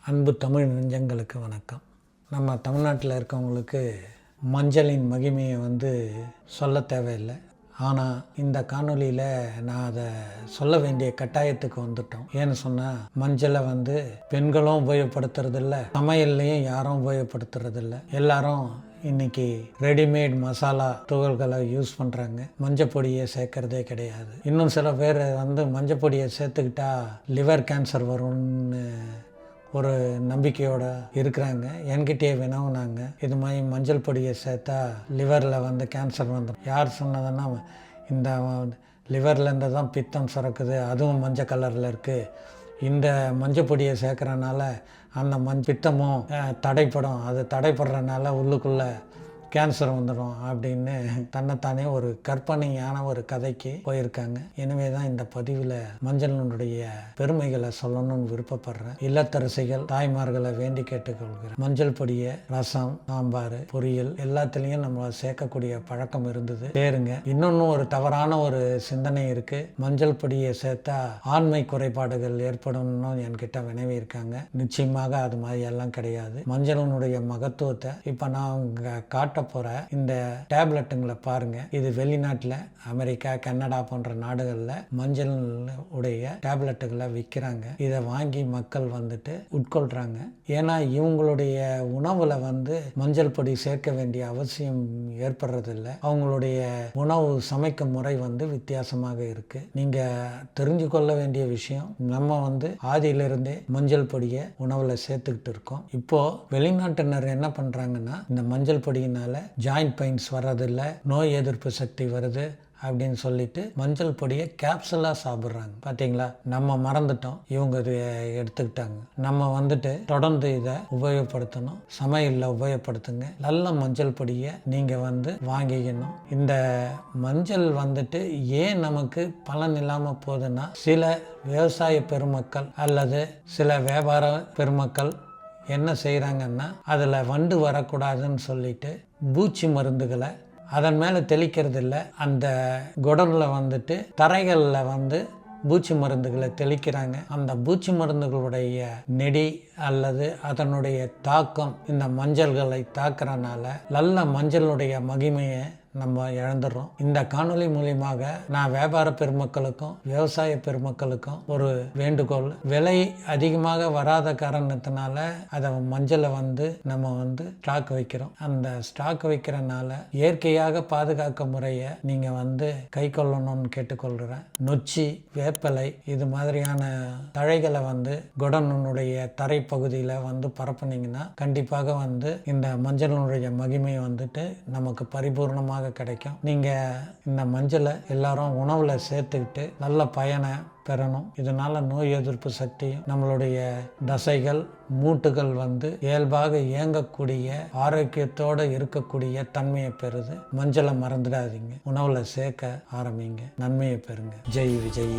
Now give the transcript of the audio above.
அன்பு தமிழ் நெஞ்சங்களுக்கு வணக்கம். நம்ம தமிழ்நாட்டில் இருக்கவங்களுக்கு மஞ்சளின் மகிமையை சொல்ல தேவையில்லை. ஆனால் இந்த காணொலியில் நான் அதை சொல்ல வேண்டிய கட்டாயத்துக்கு வந்துட்டோம். ஏன்னு சொன்னால் மஞ்சளை பெண்களும் உபயோகப்படுத்துறதில்ல, சமையல்லையும் யாரும் உபயோகப்படுத்துறதில்ல. எல்லாரும் இன்னைக்கு ரெடிமேட் மசாலா துகள்களை யூஸ் பண்ணுறாங்க. மஞ்சப்பொடியை சேர்க்கறதே கிடையாது. இன்னும் சில பேர் மஞ்சப்பொடியை சேர்த்துக்கிட்டா லிவர் கேன்சர் வரும்னு ஒரு நம்பிக்கையோடு இருக்கிறாங்க. என்கிட்டயே வினவுனாங்க, இது மாதிரி மஞ்சள் பொடியை சேர்த்தா லிவரில் கேன்சர் வந்துடும். யார் சொன்னதுன்னா, இந்த லிவர்லேருந்து தான் பித்தம் சுரக்குது, அதுவும் மஞ்சள் கலரில் இருக்குது, இந்த மஞ்சள் பொடியை சேர்க்குறனால அந்த பித்தமும் தடைப்படும், அது தடைப்படுறனால உள்ளுக்குள்ளே கேன்சர் வந்துடும் அப்படின்னு தன்னைத்தானே ஒரு கற்பனையான ஒரு கதைக்கு போயிருக்காங்க. எனவே தான் இந்த பதிவில் மஞ்சளினுடைய பெருமைகளை சொல்லணும்னு விருப்பப்படுறேன். இல்லத்தரசிகள் தாய்மார்களை வேண்டி கேட்டுக்கொள்கிறேன். மஞ்சள் பொடியை ரசம், சாம்பார், பொரியல் எல்லாத்துலேயும் நம்ம சேர்க்கக்கூடிய பழக்கம் இருந்தது. சேருங்க. இன்னொன்று ஒரு தவறான ஒரு சிந்தனை இருக்குது. மஞ்சள் பொடியை சேர்த்தா ஆண்மை குறைபாடுகள் ஏற்படும்னு என்கிட்ட வினவி இருக்காங்க. நிச்சயமாக அது மாதிரி எல்லாம் கிடையாது. மஞ்சளினுடைய மகத்துவத்தை இப்போ நான் காட்ட போற இந்த டேப்லெட்டுங்களை பாருங்க. இது வெளிநாட்டில் அமெரிக்கா, கனடா போன்ற நாடுகளில் மஞ்சள் உடைய டேப்லெட்டுகளை விற்கிறாங்க. இதை வாங்கி மக்கள் உட்கொள்றாங்க. ஏன்னா இவங்களுடைய உணவுல மஞ்சள் பொடி சேர்க்க வேண்டிய அவசியம் ஏற்படுறதில்லை. அவங்களுடைய உணவு சமைக்கும் முறை வித்தியாசமாக இருக்கு. நீங்க தெரிஞ்சு கொள்ள வேண்டிய விஷயம், நம்ம ஆதியிலிருந்தே மஞ்சள் பொடியை உணவுல சேர்த்துக்கிட்டு இருக்கோம். இப்போ வெளிநாட்டினர் என்ன பண்றாங்கன்னா, இந்த மஞ்சள் பொடியினால ஜாயிண்ட் பெயின்ஸ் வர்றதில்லை, நோய் எதிர்ப்பு சக்தி வருது அப்படின்னு சொல்லிட்டு மஞ்சள் பொடியை கேப்சூலாக சாப்பிட்றாங்க. பார்த்தீங்களா, நம்ம மறந்துட்டோம், இவங்க இதை எடுத்துக்கிட்டாங்க. நம்ம தொடர்ந்து இதை உபயோகப்படுத்தணும். சமையலில் உபயோகப்படுத்துங்க. நல்ல மஞ்சள் பொடியை நீங்கள் வாங்கிக்கணும். இந்த மஞ்சள் ஏன் நமக்கு பலன் இல்லாமல் போகுதுன்னா, சில விவசாய பெருமக்கள் அல்லது சில வியாபார பெருமக்கள் என்ன செய்கிறாங்கன்னா, அதில் வண்டு வரக்கூடாதுன்னு சொல்லிட்டு பூச்சி மருந்துகளை அதன் மேலே தெளிக்கிறது இல்லை. அந்த குடலில் தரைகளில் பூச்சி மருந்துகளை தெளிக்கிறாங்க. அந்த பூச்சி மருந்துகளுடைய நெடி அல்லது அதனுடைய தாக்கம் இந்த மஞ்சள்களை தாக்குறனால நல்ல மஞ்சளுடைய மகிமையை நம்ம இழந்துடுறோம். இந்த காணொலி மூலியமாக நான் வியாபார பெருமக்களுக்கும் விவசாய பெருமக்களுக்கும் ஒரு வேண்டுகோள். விலை அதிகமாக வராத காரணத்தினால அதை மஞ்சளை நம்ம ஸ்டாக் வைக்கிறோம். அந்த ஸ்டாக் வைக்கிறனால இயற்கையாக பாதுகாக்க முறையை நீங்க கை கொள்ளணும்னு கேட்டுக்கொள்கிறேன். நொச்சி, வேப்பலை இது மாதிரியான தழைகளை குடனுடைய தரை பகுதியில் பரப்புனீங்கன்னா கண்டிப்பாக இந்த மஞ்சளுடைய மகிமை நமக்கு பரிபூர்ணமாக கிடைக்கும். நீங்க இந்த மஞ்சளை எல்லாரும் உணவுல சேர்த்துக்கிட்டு நல்ல பயனை பெறணும். இதனால நோய் எதிர்ப்பு சக்தியும் நம்மளுடைய தசைகள், மூட்டுகள் இயல்பாக இயங்கக்கூடிய ஆரோக்கியத்தோடு இருக்கக்கூடிய தன்மையை பெறுது. மஞ்சளை மறந்துடாதீங்க, உணவுல சேர்க்க ஆரம்பிங்க, நன்மையை பெறுங்க. ஜெய் விஜய்.